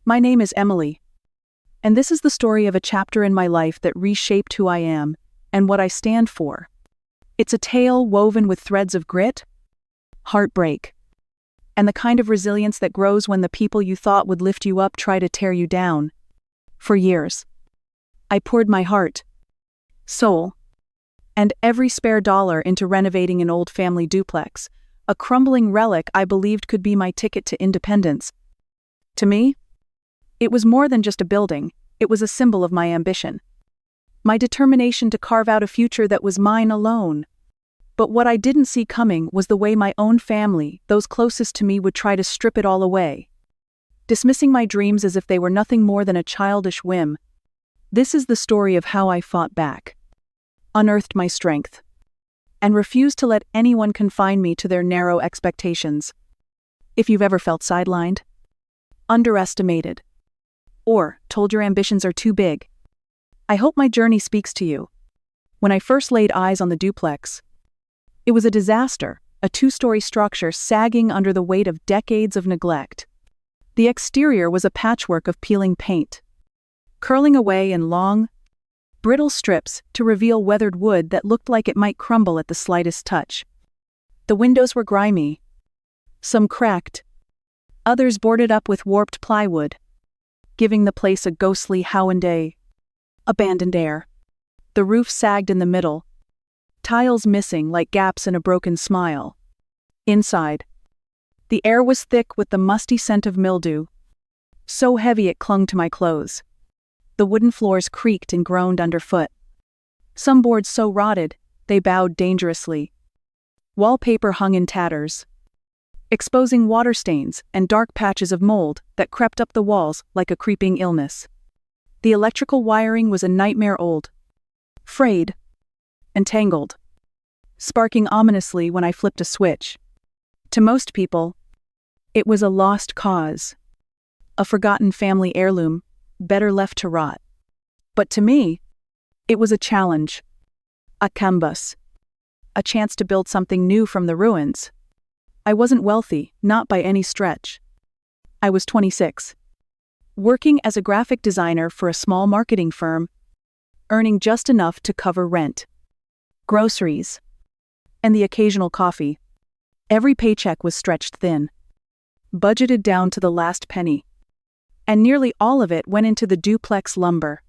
My name is Emily, and this is the story of a chapter in my life that reshaped who I am and what I stand for. It's a tale woven with threads of grit, heartbreak, and the kind of resilience that grows when the people you thought would lift you up try to tear you down. For years, I poured my heart, soul, and every spare dollar into renovating an old family duplex, a crumbling relic I believed could be my ticket to independence. To me, it was more than just a building, it was a symbol of my ambition. My determination to carve out a future that was mine alone. But what I didn't see coming was the way my own family, those closest to me, would try to strip it all away, dismissing my dreams as if they were nothing more than a childish whim. This is the story of how I fought back, unearthed my strength, and refused to let anyone confine me to their narrow expectations. If you've ever felt sidelined, underestimated, or told your ambitions are too big, I hope my journey speaks to you. When I first laid eyes on the duplex, it was a disaster, a 2-story structure sagging under the weight of decades of neglect. The exterior was a patchwork of peeling paint, curling away in long, brittle strips to reveal weathered wood that looked like it might crumble at the slightest touch. The windows were grimy, some cracked, others boarded up with warped plywood, giving the place a ghostly Howenday, abandoned air. The roof sagged in the middle, tiles missing like gaps in a broken smile. Inside, the air was thick with the musty scent of mildew, so heavy it clung to my clothes. The wooden floors creaked and groaned underfoot. Some boards so rotted, they bowed dangerously. Wallpaper hung in tatters, exposing water stains and dark patches of mold that crept up the walls like a creeping illness. The electrical wiring was a nightmare old, frayed, and tangled, sparking ominously when I flipped a switch. To most people, it was a lost cause, a forgotten family heirloom, better left to rot. But to me, it was a challenge, a canvas, a chance to build something new from the ruins. I wasn't wealthy, not by any stretch. I was 26, working as a graphic designer for a small marketing firm, earning just enough to cover rent, groceries, and the occasional coffee. Every paycheck was stretched thin, budgeted down to the last penny, and nearly all of it went into the duplex lumber,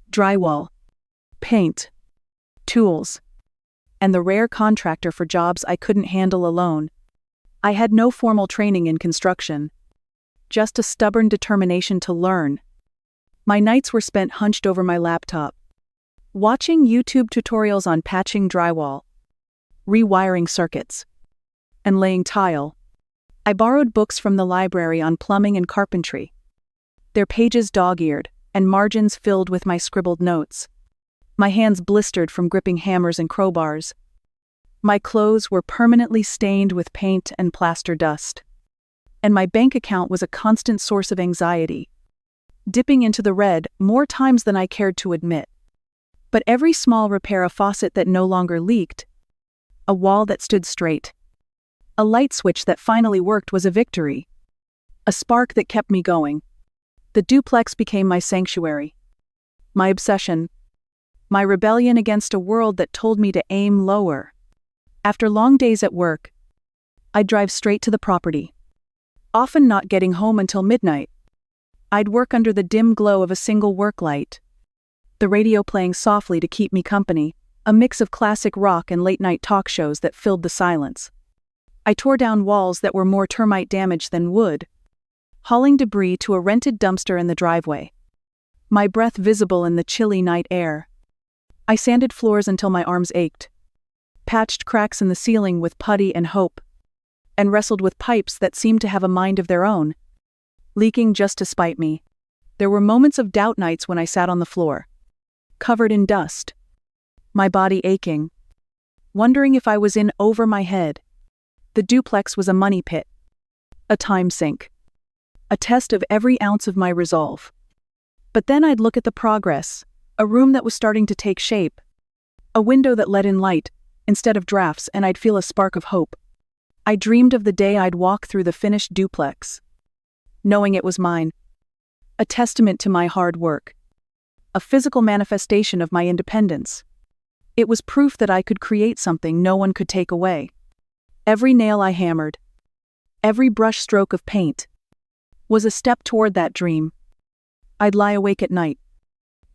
drywall, paint, tools, and the rare contractor for jobs I couldn't handle alone. I had no formal training in construction, just a stubborn determination to learn. My nights were spent hunched over my laptop, watching YouTube tutorials on patching drywall, rewiring circuits, and laying tile. I borrowed books from the library on plumbing and carpentry, their pages dog-eared and margins filled with my scribbled notes. My hands blistered from gripping hammers and crowbars. My clothes were permanently stained with paint and plaster dust, and my bank account was a constant source of anxiety, dipping into the red more times than I cared to admit. But every small repair, a faucet that no longer leaked, a wall that stood straight, a light switch that finally worked was a victory, a spark that kept me going. The duplex became my sanctuary, my obsession, my rebellion against a world that told me to aim lower. After long days at work, I'd drive straight to the property, often not getting home until midnight. I'd work under the dim glow of a single work light, the radio playing softly to keep me company, a mix of classic rock and late-night talk shows that filled the silence. I tore down walls that were more termite damage than wood, hauling debris to a rented dumpster in the driveway, my breath visible in the chilly night air. I sanded floors until my arms ached, patched cracks in the ceiling with putty and hope, and wrestled with pipes that seemed to have a mind of their own, leaking just to spite me. There were moments of doubt, nights when I sat on the floor, covered in dust, my body aching, wondering if I was in over my head. The duplex was a money pit, a time sink, a test of every ounce of my resolve. But then I'd look at the progress, a room that was starting to take shape, a window that let in light instead of drafts, and I'd feel a spark of hope. I dreamed of the day I'd walk through the finished duplex, knowing it was mine, A testament to my hard work. A physical manifestation of my independence. It was proof that I could create something no one could take away. Every nail I hammered, every brush stroke of paint, was a step toward that dream. I'd lie awake at night,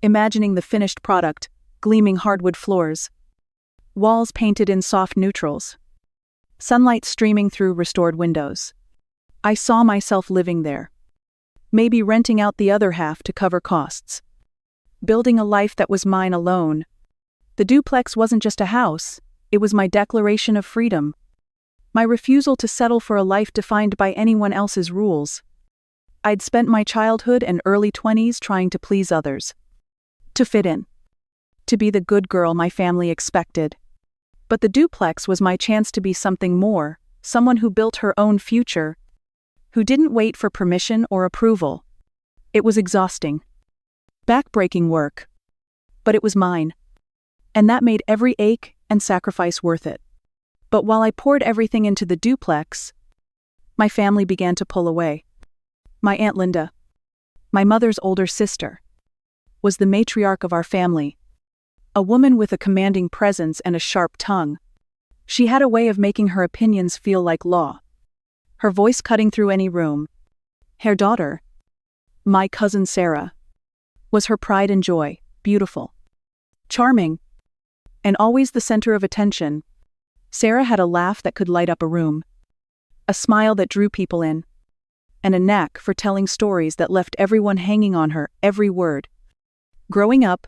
imagining the finished product, gleaming hardwood floors, walls painted in soft neutrals, sunlight streaming through restored windows. I saw myself living there, maybe renting out the other half to cover costs, building a life that was mine alone. The duplex wasn't just a house, it was my declaration of freedom, my refusal to settle for a life defined by anyone else's rules. I'd spent my childhood and early 20s trying to please others, to fit in, to be the good girl my family expected. But the duplex was my chance to be something more, someone who built her own future, who didn't wait for permission or approval. It was exhausting, backbreaking work, but it was mine. And that made every ache and sacrifice worth it. But while I poured everything into the duplex, my family began to pull away. My Aunt Linda, my mother's older sister, was the matriarch of our family, a woman with a commanding presence and a sharp tongue. She had a way of making her opinions feel like law, her voice cutting through any room. Her daughter, my cousin Sarah, was her pride and joy, beautiful, charming, and always the center of attention. Sarah had a laugh that could light up a room, a smile that drew people in, and a knack for telling stories that left everyone hanging on her every word. Growing up,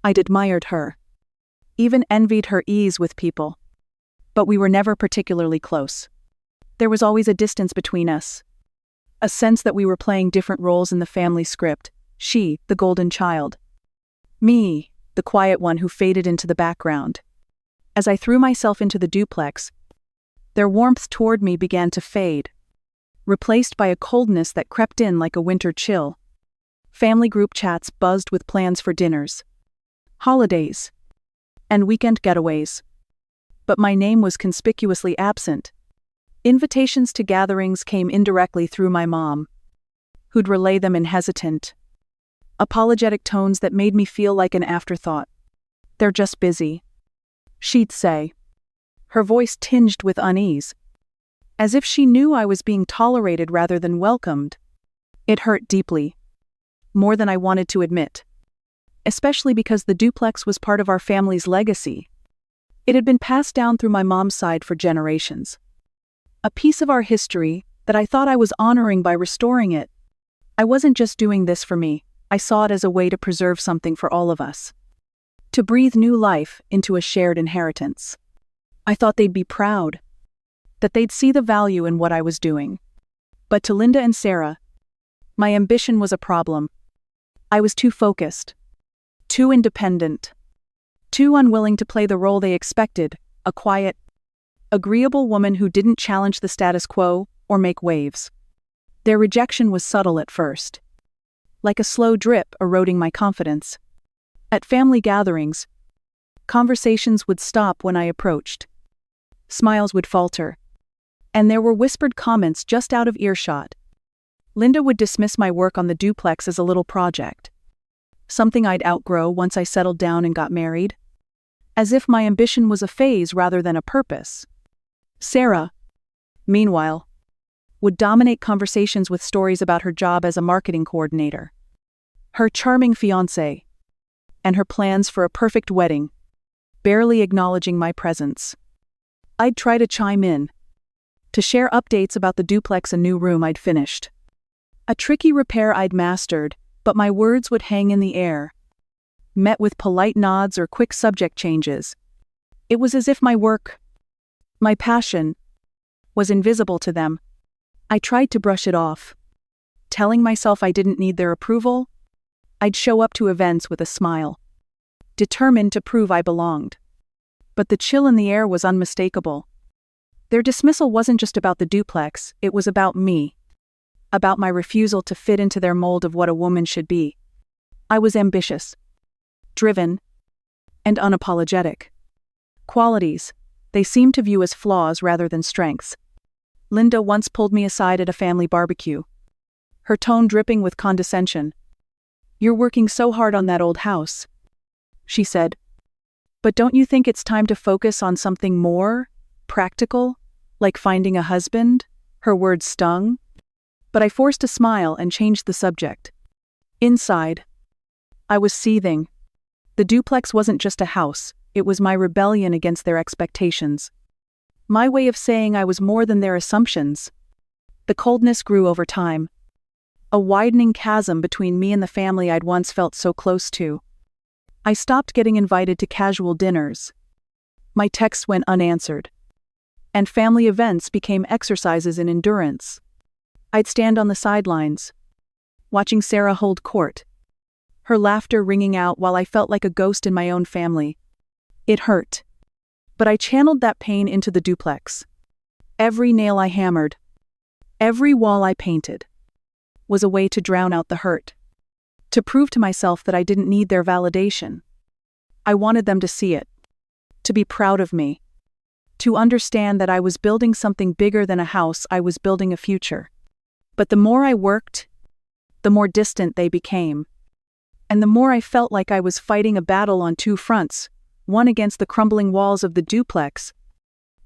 I'd admired her, even envied her ease with people. But we were never particularly close. There was always a distance between us, a sense that we were playing different roles in the family script. She, the golden child. Me, the quiet one who faded into the background. As I threw myself into the duplex, their warmth toward me began to fade, replaced by a coldness that crept in like a winter chill. Family group chats buzzed with plans for dinners, holidays, and weekend getaways. But my name was conspicuously absent. Invitations to gatherings came indirectly through my mom, who'd relay them in hesitant, apologetic tones that made me feel like an afterthought. "They're just busy," she'd say, her voice tinged with unease, as if she knew I was being tolerated rather than welcomed. It hurt deeply, more than I wanted to admit, especially because the duplex was part of our family's legacy. It had been passed down through my mom's side for generations. A piece of our history that I thought I was honoring by restoring it. I wasn't just doing this for me, I saw it as a way to preserve something for all of us. To breathe new life into a shared inheritance. I thought they'd be proud, that they'd see the value in what I was doing. But to Linda and Sarah, my ambition was a problem. I was too focused, too independent, too unwilling to play the role they expected, a quiet, agreeable woman who didn't challenge the status quo or make waves. Their rejection was subtle at first, like a slow drip eroding my confidence. At family gatherings, conversations would stop when I approached. Smiles would falter, and there were whispered comments just out of earshot. Linda would dismiss my work on the duplex as a little project, something I'd outgrow once I settled down and got married, as if my ambition was a phase rather than a purpose. Sarah, meanwhile, would dominate conversations with stories about her job as a marketing coordinator, her charming fiancé, and her plans for a perfect wedding, barely acknowledging my presence. I'd try to chime in, to share updates about the duplex and new room I'd finished. A tricky repair I'd mastered, but my words would hang in the air, met with polite nods or quick subject changes. It was as if my work, my passion, was invisible to them. I tried to brush it off, telling myself I didn't need their approval. I'd show up to events with a smile, determined to prove I belonged. But the chill in the air was unmistakable. Their dismissal wasn't just about the duplex, it was about me, about my refusal to fit into their mold of what a woman should be. I was ambitious, driven, and unapologetic. Qualities they seemed to view as flaws rather than strengths. Linda once pulled me aside at a family barbecue. her tone dripping with condescension. "You're working so hard on that old house," she said. "But don't you think it's time to focus on something more practical, like finding a husband?" Her words stung, but I forced a smile and changed the subject. Inside, I was seething. The duplex wasn't just a house, it was my rebellion against their expectations. My way of saying I was more than their assumptions. The coldness grew over time. A widening chasm between me and the family I'd once felt so close to. I stopped getting invited to casual dinners. My texts went unanswered. And family events became exercises in endurance. I'd stand on the sidelines, watching Sarah hold court, her laughter ringing out while I felt like a ghost in my own family. It hurt. But I channeled that pain into the duplex. Every nail I hammered, every wall I painted, was a way to drown out the hurt. To prove to myself that I didn't need their validation. I wanted them to see it. To be proud of me. To understand that I was building something bigger than a house, I was building a future. But the more I worked, the more distant they became. And the more I felt like I was fighting a battle on two fronts, one against the crumbling walls of the duplex,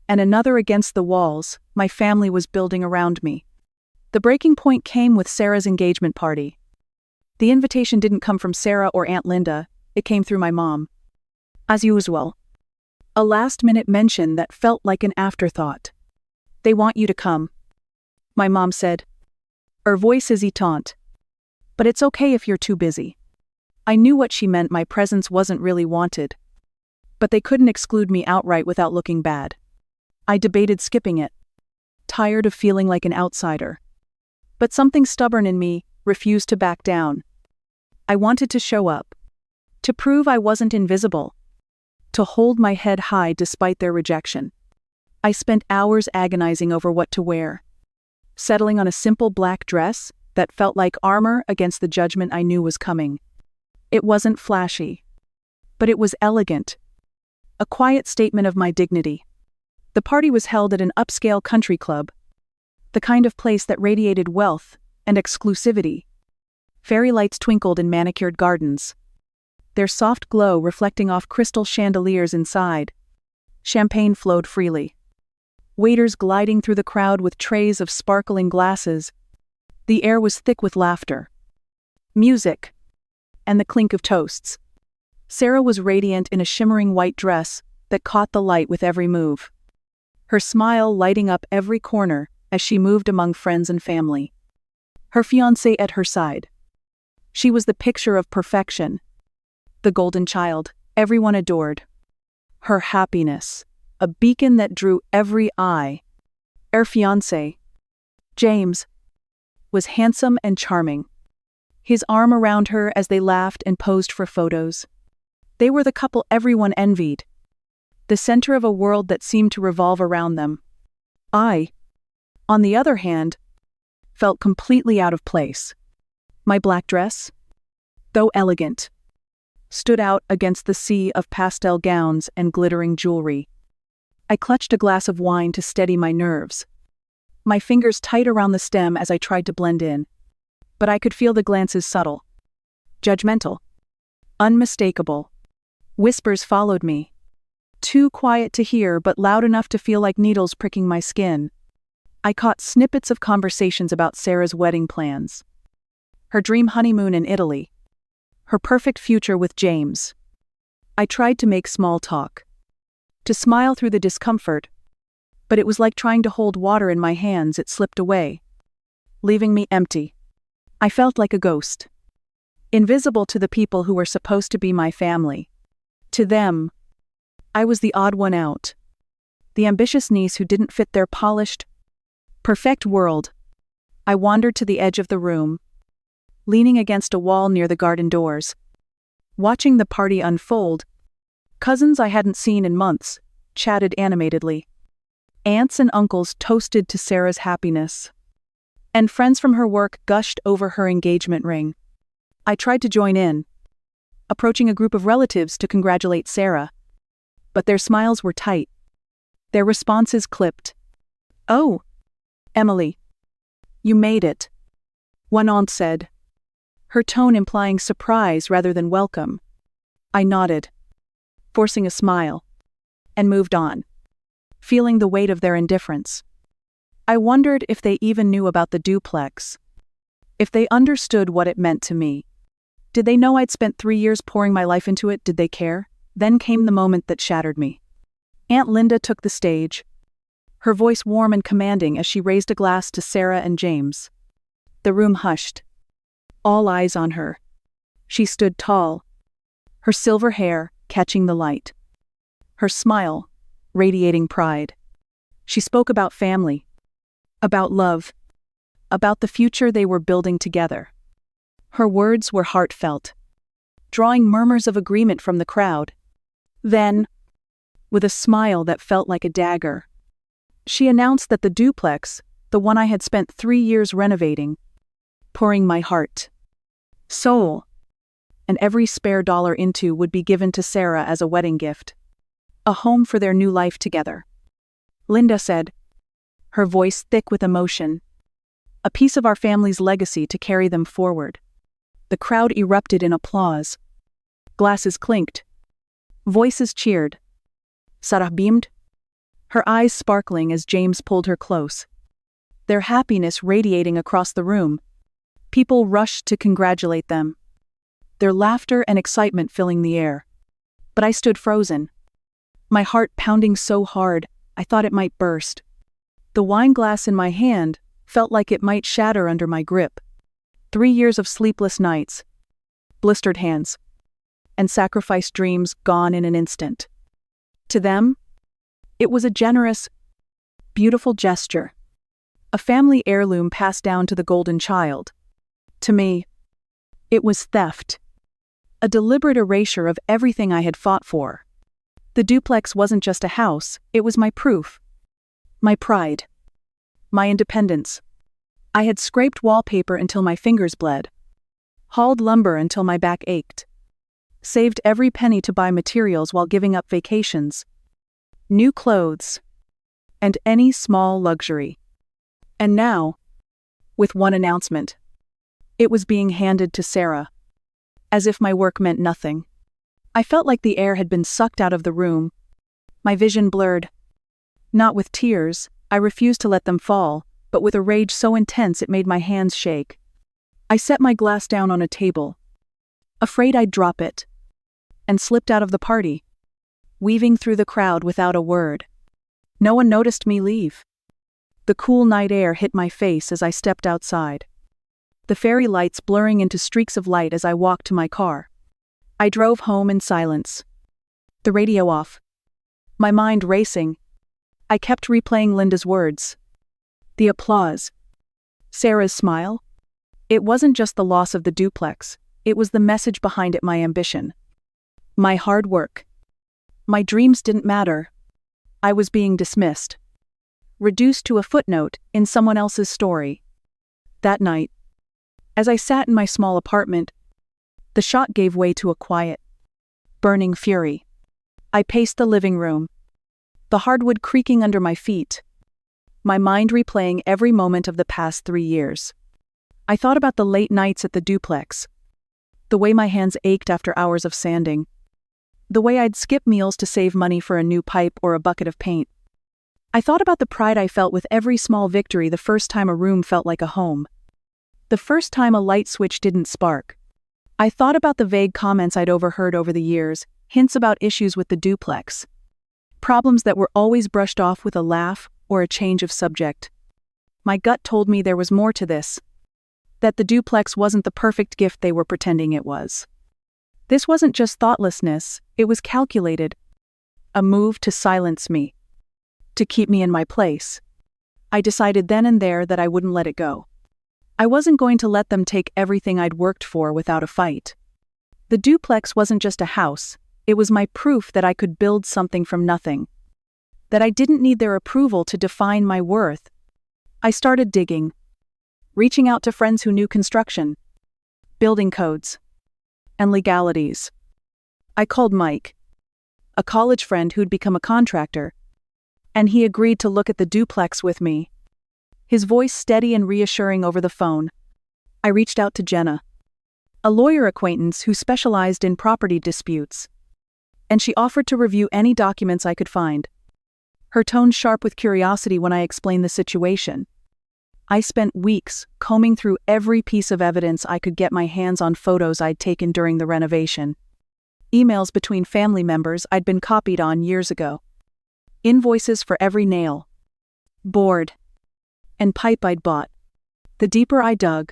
and another against the walls my family was building around me. The breaking point came with Sarah's engagement party. The invitation didn't come from Sarah or Aunt Linda, it came through my mom. As usual. A last-minute mention that felt like an afterthought. "They want you to come," my mom said. Her voice hesitant. "But it's okay if you're too busy." I knew what she meant, my presence wasn't really wanted. But they couldn't exclude me outright without looking bad. I debated skipping it, tired of feeling like an outsider. But something stubborn in me refused to back down. I wanted to show up. To prove I wasn't invisible. To hold my head high despite their rejection. I spent hours agonizing over what to wear. Settling on a simple black dress that felt like armor against the judgment I knew was coming. It wasn't flashy. But it was elegant. A quiet statement of my dignity. The party was held at an upscale country club. The kind of place that radiated wealth and exclusivity. Fairy lights twinkled in manicured gardens. Their soft glow reflecting off crystal chandeliers inside. Champagne flowed freely. Waiters gliding through the crowd with trays of sparkling glasses. The air was thick with laughter. Music. And the clink of toasts. Sarah was radiant in a shimmering white dress that caught the light with every move. Her smile lighting up every corner as she moved among friends and family. Her fiancé at her side. She was the picture of perfection. The golden child, everyone adored. Her happiness, a beacon that drew every eye. Her fiancé, James, was handsome and charming. His arm around her as they laughed and posed for photos. They were the couple everyone envied. The center of a world that seemed to revolve around them. I, on the other hand, felt completely out of place. My black dress, though elegant, stood out against the sea of pastel gowns and glittering jewelry. I clutched a glass of wine to steady my nerves. My fingers tight around the stem as I tried to blend in. But I could feel the glances subtle. Judgmental. Unmistakable. Whispers followed me. Too quiet to hear but loud enough to feel like needles pricking my skin. I caught snippets of conversations about Sarah's wedding plans. Her dream honeymoon in Italy. Her perfect future with James. I tried to make small talk. To smile through the discomfort. But it was like trying to hold water in my hands, it slipped away. Leaving me empty. I felt like a ghost. Invisible to the people who were supposed to be my family. To them, I was the odd one out. The ambitious niece who didn't fit their polished, perfect world. I wandered to the edge of the room, leaning against a wall near the garden doors. Watching the party unfold, cousins I hadn't seen in months chatted animatedly. Aunts and uncles toasted to Sarah's happiness. And friends from her work gushed over her engagement ring. I tried to join in, approaching a group of relatives to congratulate Sarah. But their smiles were tight. Their responses clipped. "Oh, Emily. You made it." one aunt said, her tone implying surprise rather than welcome. I nodded, forcing a smile, and moved on, feeling the weight of their indifference. I wondered if they even knew about the duplex, if they understood what it meant to me. Did they know I'd spent 3 years pouring my life into it? Did they care? Then came the moment that shattered me. Aunt Linda took the stage, her voice warm and commanding as she raised a glass to Sarah and James. The room hushed, all eyes on her. She stood tall, her silver hair catching the light, her smile radiating pride. She spoke about family, about love, about the future they were building together. Her words were heartfelt, drawing murmurs of agreement from the crowd. Then, with a smile that felt like a dagger, she announced that the duplex, the one I had spent 3 years renovating, pouring my heart, soul, and every spare dollar into, would be given to Sarah as a wedding gift. A home for their new life together. Linda said, her voice thick with emotion. A piece of our family's legacy to carry them forward. The crowd erupted in applause. Glasses clinked. Voices cheered. Sarah beamed, her eyes sparkling as James pulled her close, their happiness radiating across the room. People rushed to congratulate them, their laughter and excitement filling the air. But I stood frozen, my heart pounding so hard I thought it might burst. The wine glass in my hand felt like it might shatter under my grip. 3 years of sleepless nights, blistered hands, and sacrificed dreams gone in an instant. To them, it was a generous, beautiful gesture, a family heirloom passed down to the golden child. To me, it was theft, a deliberate erasure of everything I had fought for. The duplex wasn't just a house, it was my proof, my pride, my independence. I had scraped wallpaper until my fingers bled, hauled lumber until my back ached, saved every penny to buy materials while giving up vacations, new clothes, and any small luxury. And now, with one announcement, it was being handed to Sarah, as if my work meant nothing. I felt like the air had been sucked out of the room, my vision blurred. Not with tears, I refused to let them fall, but with a rage so intense it made my hands shake. I set my glass down on a table, afraid I'd drop it, and slipped out of the party, weaving through the crowd without a word. No one noticed me leave. The cool night air hit my face as I stepped outside, the fairy lights blurring into streaks of light as I walked to my car. I drove home in silence, the radio off, my mind racing. I kept replaying Linda's words, the applause, Sarah's smile. It wasn't just the loss of the duplex, it was the message behind it, my ambition, my hard work. My dreams didn't matter. I was being dismissed, reduced to a footnote in someone else's story. That night, as I sat in my small apartment, the shock gave way to a quiet, burning fury. I paced the living room, the hardwood creaking under my feet, my mind replaying every moment of the past 3 years. I thought about the late nights at the duplex, the way my hands ached after hours of sanding, the way I'd skip meals to save money for a new pipe or a bucket of paint. I thought about the pride I felt with every small victory, the first time a room felt like a home, the first time a light switch didn't spark. I thought about the vague comments I'd overheard over the years, hints about issues with the duplex, problems that were always brushed off with a laugh or a change of subject. My gut told me there was more to this, that the duplex wasn't the perfect gift they were pretending it was. This wasn't just thoughtlessness, it was calculated, a move to silence me, to keep me in my place. I decided then and there that I wouldn't let it go. I wasn't going to let them take everything I'd worked for without a fight. The duplex wasn't just a house, it was my proof that I could build something from nothing, that I didn't need their approval to define my worth. I started digging, reaching out to friends who knew construction, building codes, and legalities. I called Mike, a college friend who'd become a contractor, and he agreed to look at the duplex with me, his voice steady and reassuring over the phone. I reached out to Jenna, a lawyer acquaintance who specialized in property disputes, and she offered to review any documents I could find. Her tone sharp with curiosity when I explained the situation. I spent weeks combing through every piece of evidence I could get my hands on, photos I'd taken during the renovation, emails between family members I'd been copied on years ago, invoices for every nail, board, and pipe I'd bought. The deeper I dug,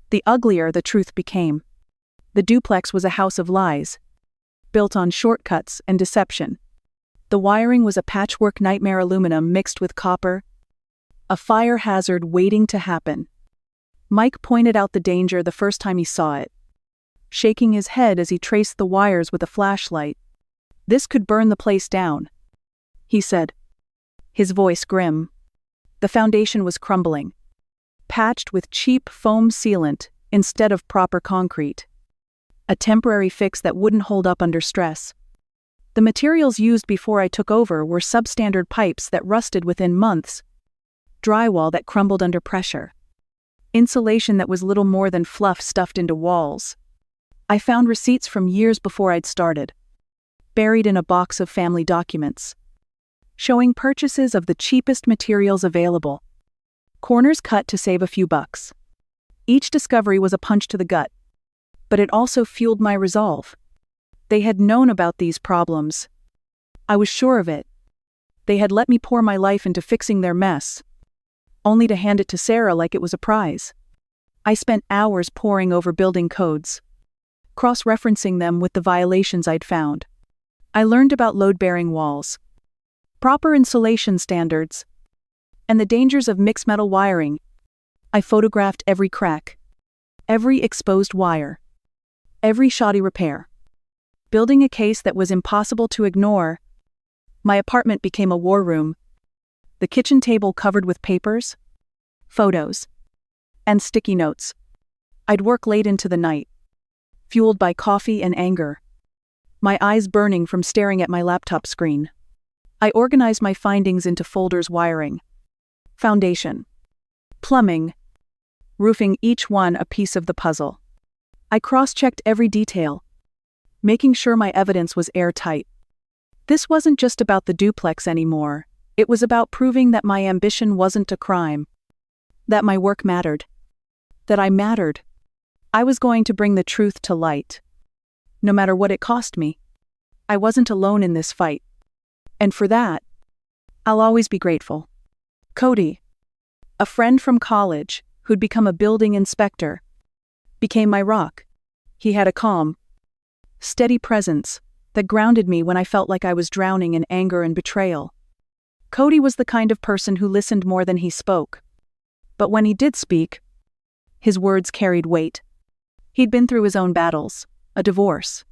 the uglier the truth became. The duplex was a house of lies, built on shortcuts and deception. The wiring was a patchwork nightmare, aluminum mixed with copper, a fire hazard waiting to happen. Mike pointed out the danger the first time he saw it, shaking his head as he traced the wires with a flashlight. "This could burn the place down," he said, his voice grim. The foundation was crumbling, patched with cheap foam sealant instead of proper concrete. A temporary fix that wouldn't hold up under stress. The materials used before I took over were substandard pipes that rusted within months, drywall that crumbled under pressure, insulation that was little more than fluff stuffed into walls. I found receipts from years before I'd started, buried in a box of family documents, showing purchases of the cheapest materials available, corners cut to save a few bucks. Each discovery was a punch to the gut, but it also fueled my resolve. They had known about these problems. I was sure of it. They had let me pour my life into fixing their mess, only to hand it to Sarah like it was a prize. I spent hours poring over building codes, cross-referencing them with the violations I'd found. I learned about load-bearing walls, proper insulation standards, and the dangers of mixed metal wiring. I photographed every crack, every exposed wire, every shoddy repair, building a case that was impossible to ignore. My apartment became a war room, the kitchen table covered with papers, photos, and sticky notes. I'd work late into the night, fueled by coffee and anger, my eyes burning from staring at my laptop screen. I organized my findings into folders: wiring, foundation, plumbing, roofing, each one a piece of the puzzle. I cross-checked every detail, making sure my evidence was airtight. This wasn't just about the duplex anymore. It was about proving that my ambition wasn't a crime, that my work mattered, that I mattered. I was going to bring the truth to light, no matter what it cost me. I wasn't alone in this fight, and for that, I'll always be grateful. Cody, a friend from college who'd become a building inspector, became my rock. He had a calm, steady presence that grounded me when I felt like I was drowning in anger and betrayal. Cody was the kind of person who listened more than he spoke. But when he did speak, his words carried weight. He'd been through his own battles, a divorce,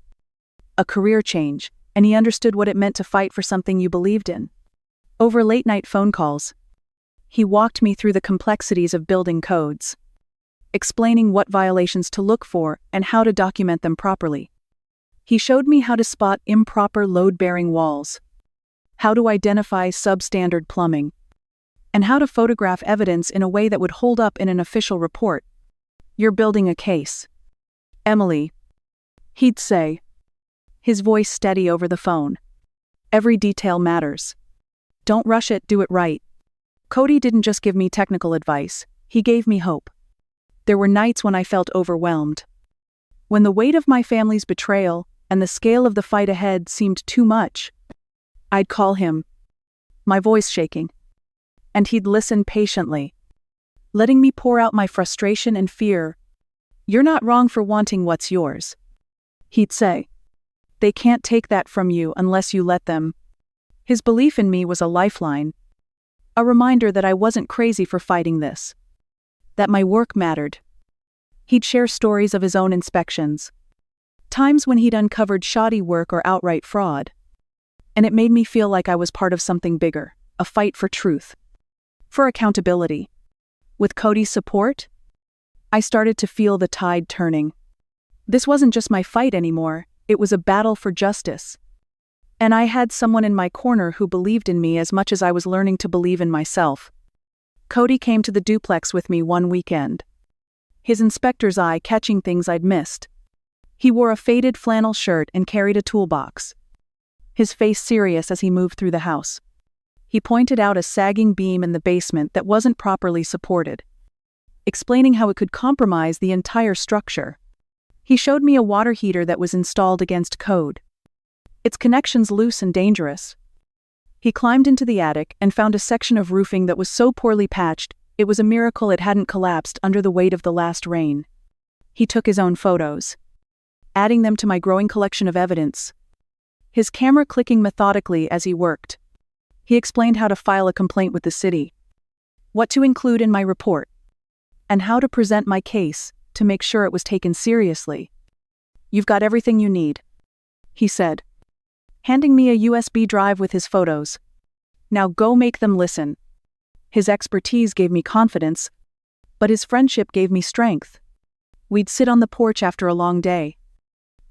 a career change, and he understood what it meant to fight for something you believed in. Over late-night phone calls, he walked me through the complexities of building codes, explaining what violations to look for and how to document them properly. He showed me how to spot improper load-bearing walls, how to identify substandard plumbing, and how to photograph evidence in a way that would hold up in an official report. "You're building a case, Emily," he'd say, his voice steady over the phone. "Every detail matters. Don't rush it, do it right." Cody didn't just give me technical advice, he gave me hope. There were nights when I felt overwhelmed, when the weight of my family's betrayal and the scale of the fight ahead seemed too much. I'd call him, my voice shaking, and he'd listen patiently, letting me pour out my frustration and fear. "You're not wrong for wanting what's yours," he'd say. "They can't take that from you unless you let them." His belief in me was a lifeline, a reminder that I wasn't crazy for fighting this, that my work mattered. He'd share stories of his own inspections, times when he'd uncovered shoddy work or outright fraud, and it made me feel like I was part of something bigger, a fight for truth, for accountability. With Cody's support, I started to feel the tide turning. This wasn't just my fight anymore, it was a battle for justice. And I had someone in my corner who believed in me as much as I was learning to believe in myself. Cody came to the duplex with me one weekend. his inspector's eye catching things I'd missed. He wore a faded flannel shirt and carried a toolbox, his face serious as he moved through the house. He pointed out a sagging beam in the basement that wasn't properly supported, explaining how it could compromise the entire structure. He showed me a water heater that was installed against code, its connections loose and dangerous. He climbed into the attic and found a section of roofing that was so poorly patched, it was a miracle it hadn't collapsed under the weight of the last rain. He took his own photos, adding them to my growing collection of evidence, his camera clicking methodically as he worked. He explained how to file a complaint with the city, what to include in my report, and how to present my case to make sure it was taken seriously. "You've got everything you need," he said, handing me a USB drive with his photos. "Now go make them listen." His expertise gave me confidence, but his friendship gave me strength. We'd sit on the porch after a long day,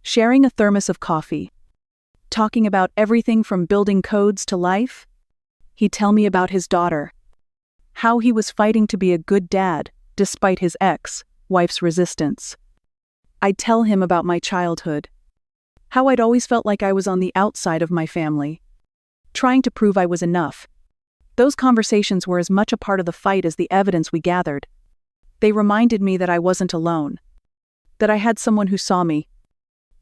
sharing a thermos of coffee, talking about everything from building codes to life. He'd tell me about his daughter, how he was fighting to be a good dad despite his ex-wife's resistance. I'd tell him about my childhood, how I'd always felt like I was on the outside of my family, trying to prove I was enough. Those conversations were as much a part of the fight as the evidence we gathered. They reminded me that I wasn't alone, that I had someone who saw me,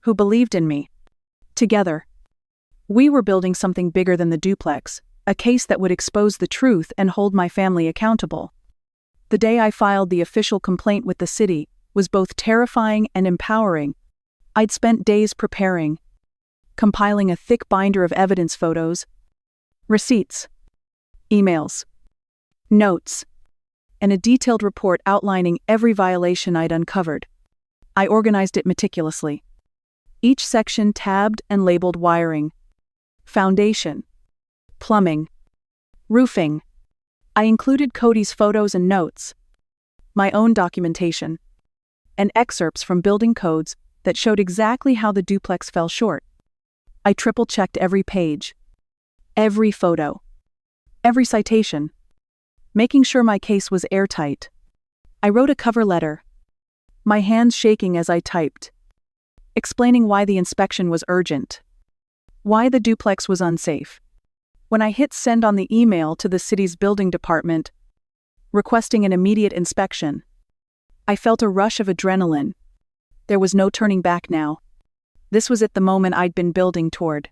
who believed in me. Together, we were building something bigger than the duplex, a case that would expose the truth and hold my family accountable. The day I filed the official complaint with the city was both terrifying and empowering. I'd spent days preparing, compiling a thick binder of evidence photos, receipts, emails, notes, and a detailed report outlining every violation I'd uncovered. I organized it meticulously, each section tabbed and labeled: wiring, foundation, plumbing, roofing. I included Cody's photos and notes, my own documentation, and excerpts from building codes that showed exactly how the duplex fell short. I triple-checked every page, every photo, every citation, making sure my case was airtight. I wrote a cover letter, my hands shaking as I typed, explaining why the inspection was urgent, why the duplex was unsafe. When I hit send on the email to the city's building department, requesting an immediate inspection, I felt a rush of adrenaline. There was no turning back now. This was it, the moment I'd been building toward.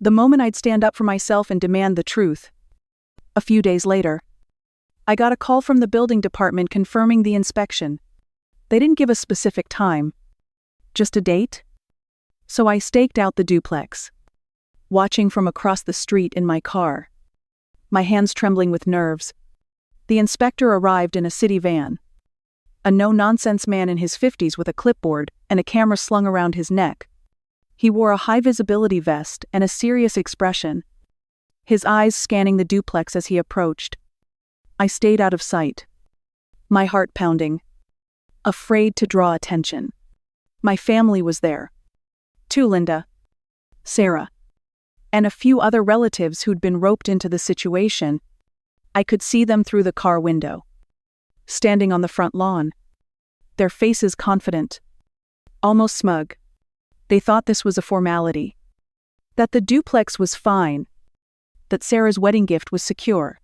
The moment I'd stand up for myself and demand the truth. A few days later, I got a call from the building department confirming the inspection. They didn't give a specific time, just a date. So I staked out the duplex, watching from across the street in my car, my hands trembling with nerves. The inspector arrived in a city van, a no-nonsense man in his 50s with a clipboard and a camera slung around his neck. He wore a high-visibility vest and a serious expression, his eyes scanning the duplex as he approached. I stayed out of sight, my heart pounding, afraid to draw attention. My family was there, too: Linda, Sarah, and a few other relatives who'd been roped into the situation. I could see them through the car window, standing on the front lawn, their faces confident, almost smug. They thought this was a formality, that the duplex was fine, that Sarah's wedding gift was secure.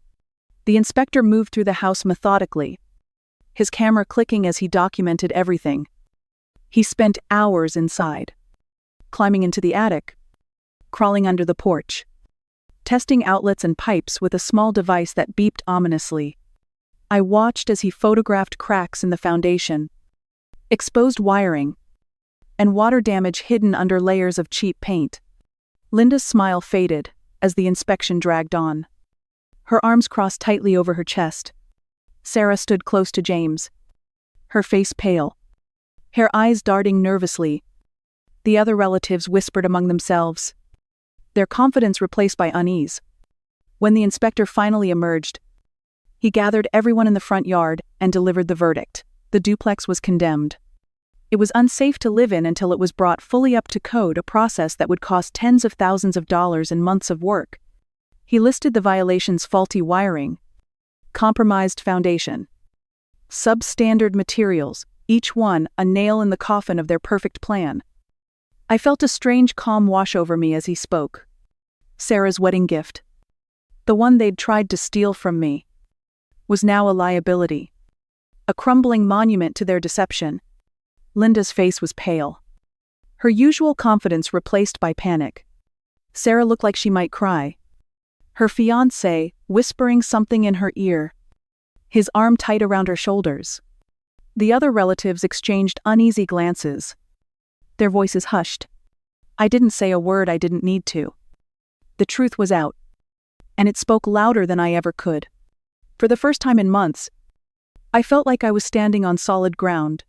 The inspector moved through the house methodically, his camera clicking as he documented everything. He spent hours inside, climbing into the attic, crawling under the porch, testing outlets and pipes with a small device that beeped ominously. I watched as he photographed cracks in the foundation, exposed wiring, and water damage hidden under layers of cheap paint. Linda's smile faded as the inspection dragged on. Her arms crossed tightly over her chest. Sarah stood close to James, her face pale, her eyes darting nervously. The other relatives whispered among themselves, their confidence replaced by unease. When the inspector finally emerged, he gathered everyone in the front yard and delivered the verdict. The duplex was condemned. It was unsafe to live in until it was brought fully up to code, a process that would cost tens of thousands of dollars and months of work. He listed the violations: faulty wiring, compromised foundation, Substandard materials, each one a nail in the coffin of their perfect plan. I felt a strange calm wash over me as he spoke. Sarah's wedding gift, the one they'd tried to steal from me, was now a liability. A crumbling monument to their deception. Linda's face was pale. Her usual confidence replaced by panic. Sarah looked like she might cry. Her fiancé, whispering something in her ear, his arm tight around her shoulders. The other relatives exchanged uneasy glances. Their voices hushed. I didn't say a word I didn't need to. The truth was out. And it spoke louder than I ever could. For the first time in months, I felt like I was standing on solid ground.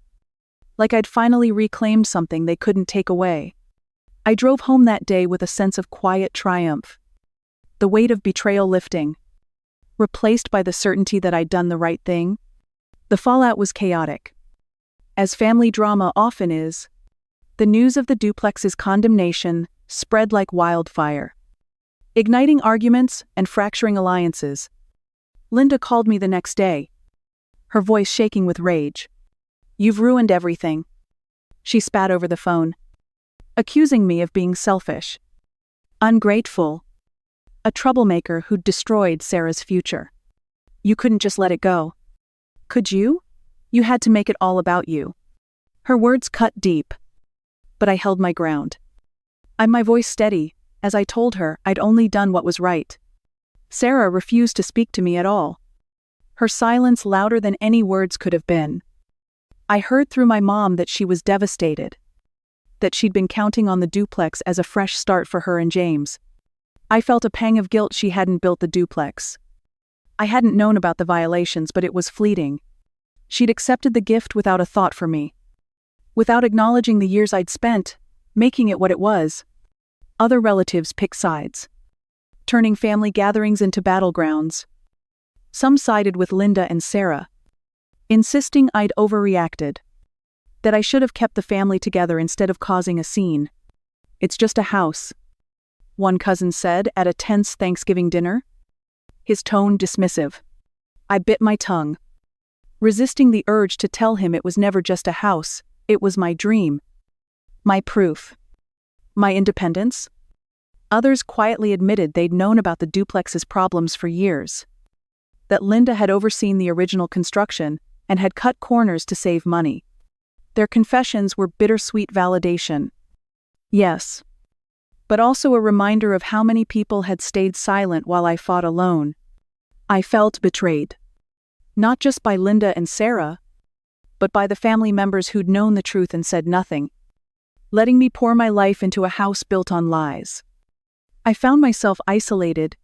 Like I'd finally reclaimed something they couldn't take away. I drove home that day with a sense of quiet triumph. The weight of betrayal lifting, replaced by the certainty that I'd done the right thing. The fallout was chaotic. As family drama often is, the news of the duplex's condemnation spread like wildfire, igniting arguments and fracturing alliances. Linda called me the next day, her voice shaking with rage. You've ruined everything. She spat over the phone, accusing me of being selfish, ungrateful, a troublemaker who'd destroyed Sarah's future. You couldn't just let it go. Could you? You had to make it all about you. Her words cut deep, but I held my ground. My voice steady, as I told her I'd only done what was right. Sarah refused to speak to me at all. Her silence louder than any words could have been. I heard through my mom that she was devastated, that she'd been counting on the duplex as a fresh start for her and James. I felt a pang of guilt she hadn't built the duplex. I hadn't known about the violations, but it was fleeting. She'd accepted the gift without a thought for me, without acknowledging the years I'd spent making it what it was. Other relatives picked sides, turning family gatherings into battlegrounds. Some sided with Linda and Sarah, insisting I'd overreacted, that I should have kept the family together instead of causing a scene. It's just a house, one cousin said at a tense Thanksgiving dinner, his tone dismissive. I bit my tongue, resisting the urge to tell him it was never just a house, it was my dream, my proof, my independence. Others quietly admitted they'd known about the duplex's problems for years, that Linda had overseen the original construction and had cut corners to save money. Their confessions were bittersweet validation. Yes, but also a reminder of how many people had stayed silent while I fought alone. I felt betrayed. Not just by Linda and Sarah, but by the family members who'd known the truth and said nothing, letting me pour my life into a house built on lies. I found myself isolated,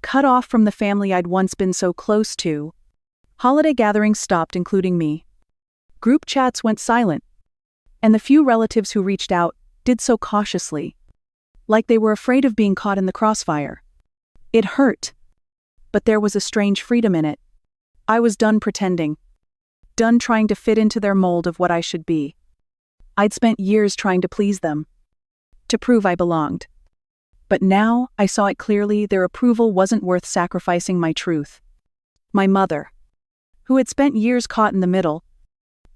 cut off from the family I'd once been so close to. Holiday gatherings stopped, including me. Group chats went silent, and the few relatives who reached out did so cautiously, like they were afraid of being caught in the crossfire. It hurt, but there was a strange freedom in it. I was done pretending, done trying to fit into their mold of what I should be. I'd spent years trying to please them, to prove I belonged. But now I saw it clearly, their approval wasn't worth sacrificing my truth. My mother, who had spent years caught in the middle,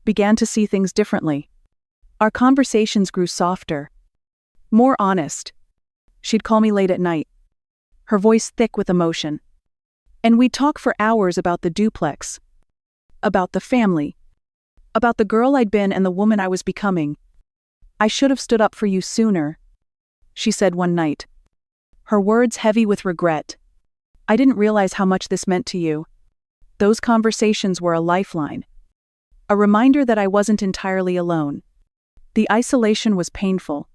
began to see things differently. Our conversations grew softer, more honest. She'd call me late at night, her voice thick with emotion. And we'd talk for hours about the duplex, about the family, about the girl I'd been and the woman I was becoming. I should have stood up for you sooner, she said one night, her words heavy with regret. I didn't realize how much this meant to you. Those conversations were a lifeline, a reminder that I wasn't entirely alone. The isolation was painful,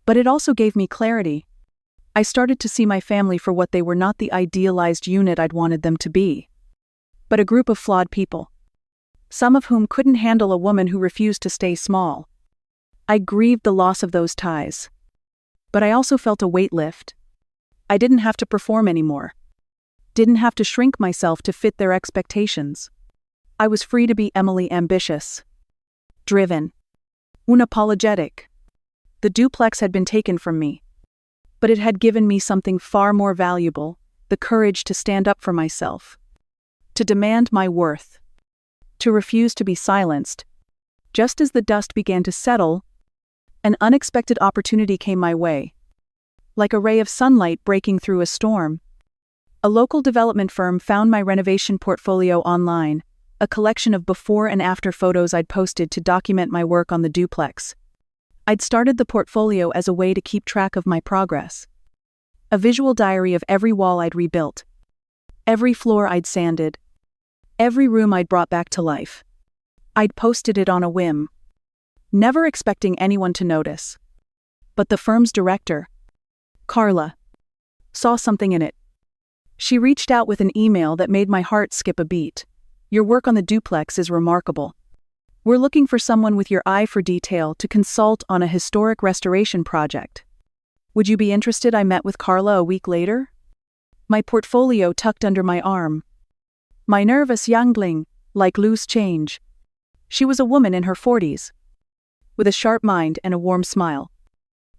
but it also gave me clarity. I started to see my family for what they were, not the idealized unit I'd wanted them to be, but a group of flawed people, some of whom couldn't handle a woman who refused to stay small. I grieved the loss of those ties, but I also felt a weight lift. I didn't have to perform anymore, didn't have to shrink myself to fit their expectations. I was free to be Emily, ambitious, driven, unapologetic. The duplex had been taken from me, but it had given me something far more valuable, the courage to stand up for myself, to demand my worth. to refuse to be silenced. Just as the dust began to settle, an unexpected opportunity came my way. Like a ray of sunlight breaking through a storm. A local development firm found my renovation portfolio online, a collection of before and after photos I'd posted to document my work on the Duplex. I'd started the portfolio as a way to keep track of my progress. A visual diary of every wall I'd rebuilt, every floor I'd sanded, every room I'd brought back to life. I'd posted it on a whim, never expecting anyone to notice. But the firm's director, Carla, saw something in it. She reached out with an email that made my heart skip a beat. "Your work on the Duplex is remarkable. We're looking for someone with your eye for detail to consult on a historic restoration project. Would you be interested?" I met with Carla a week later, my portfolio tucked under my arm. My nervous youngling, like loose change. She was a woman in her 40s, with a sharp mind and a warm smile.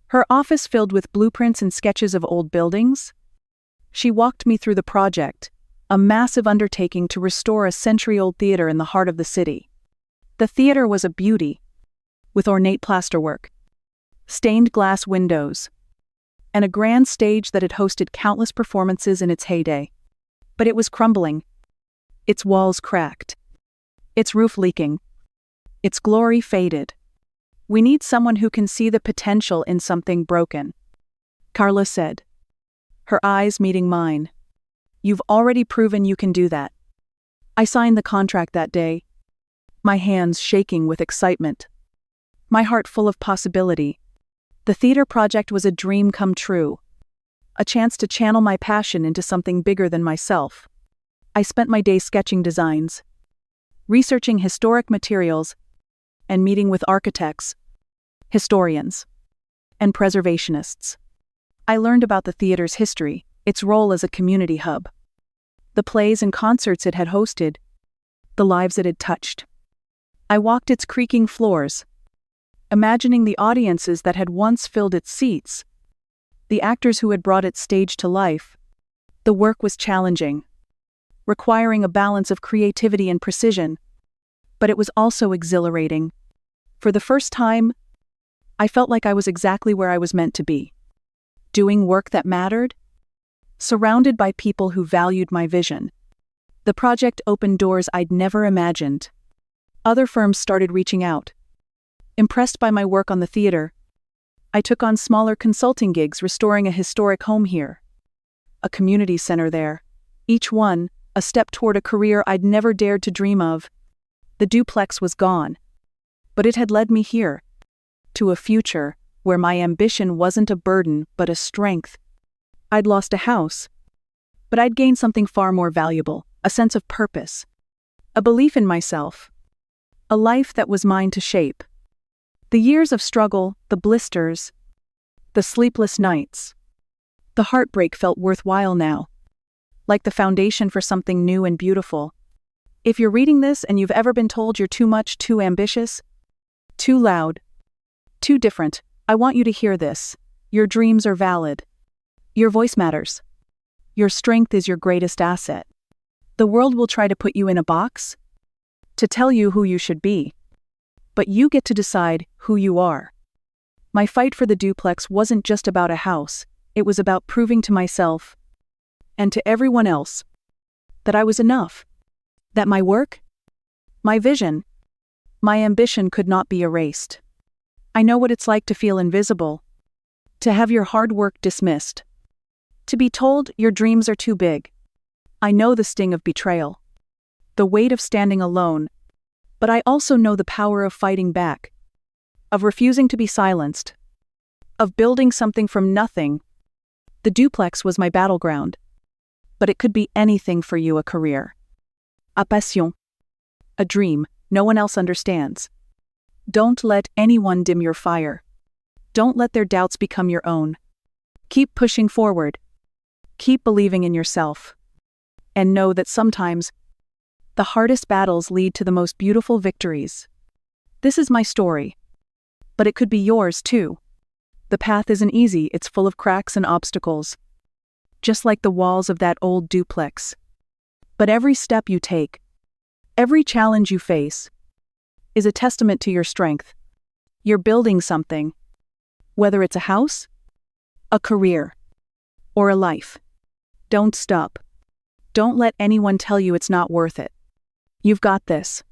Her office filled with blueprints and sketches of old buildings. She walked me through the project, a massive undertaking to restore a century-old theater in the heart of the city. The theater was a beauty, with ornate plasterwork, stained glass windows, and a grand stage that had hosted countless performances in its heyday. But it was crumbling, its walls cracked, its roof leaking, its glory faded. "We need someone who can see the potential in something broken," Carla said, her eyes meeting mine. "You've already proven you can do that." I signed the contract that day, my hands shaking with excitement, my heart full of possibility. The theater project was a dream come true, a chance to channel my passion into something bigger than myself. I spent my days sketching designs, researching historic materials, and meeting with architects, historians, and preservationists. I learned about the theater's history, its role as a community hub, the plays and concerts it had hosted, the lives it had touched. I walked its creaking floors, imagining the audiences that had once filled its seats, the actors who had brought its stage to life. The work was challenging, requiring a balance of creativity and precision, but it was also exhilarating. For the first time, I felt like I was exactly where I was meant to be, doing work that mattered, surrounded by people who valued my vision. The project opened doors I'd never imagined. Other firms started reaching out. Impressed by my work on the theater, I took on smaller consulting gigs restoring a historic home here, a community center there, each one a step toward a career I'd never dared to dream of. The Duplex was gone, but it had led me here, to a future where my ambition wasn't a burden but a strength. I'd lost a house, but I'd gained something far more valuable, a sense of purpose, a belief in myself, a life that was mine to shape. The years of struggle, the blisters, the sleepless nights, the heartbreak felt worthwhile now, like the foundation for something new and beautiful. If you're reading this and you've ever been told you're too much, too ambitious, too loud, too different, I want you to hear this. Your dreams are valid. Your voice matters. Your strength is your greatest asset. The world will try to put you in a box, to tell you who you should be. But you get to decide who you are. My fight for the Duplex wasn't just about a house, it was about proving to myself, and to everyone else, that I was enough. That my work, my vision, my ambition could not be erased. I know what it's like to feel invisible, to have your hard work dismissed, to be told your dreams are too big. I know the sting of betrayal, the weight of standing alone, but I also know the power of fighting back, of refusing to be silenced, of building something from nothing. The Duplex was my battleground, but it could be anything for you: a career, a passion, a dream no one else understands. Don't let anyone dim your fire. Don't let their doubts become your own. Keep pushing forward. Keep believing in yourself. And know that sometimes the hardest battles lead to the most beautiful victories. This is my story, but it could be yours too. The path isn't easy, it's full of cracks and obstacles, just like the walls of that old Duplex. But every step you take, Every challenge you face is a testament to your strength. You're building something, whether it's a house, a career, or a life. Don't stop. Don't let anyone tell you it's not worth it. You've got this.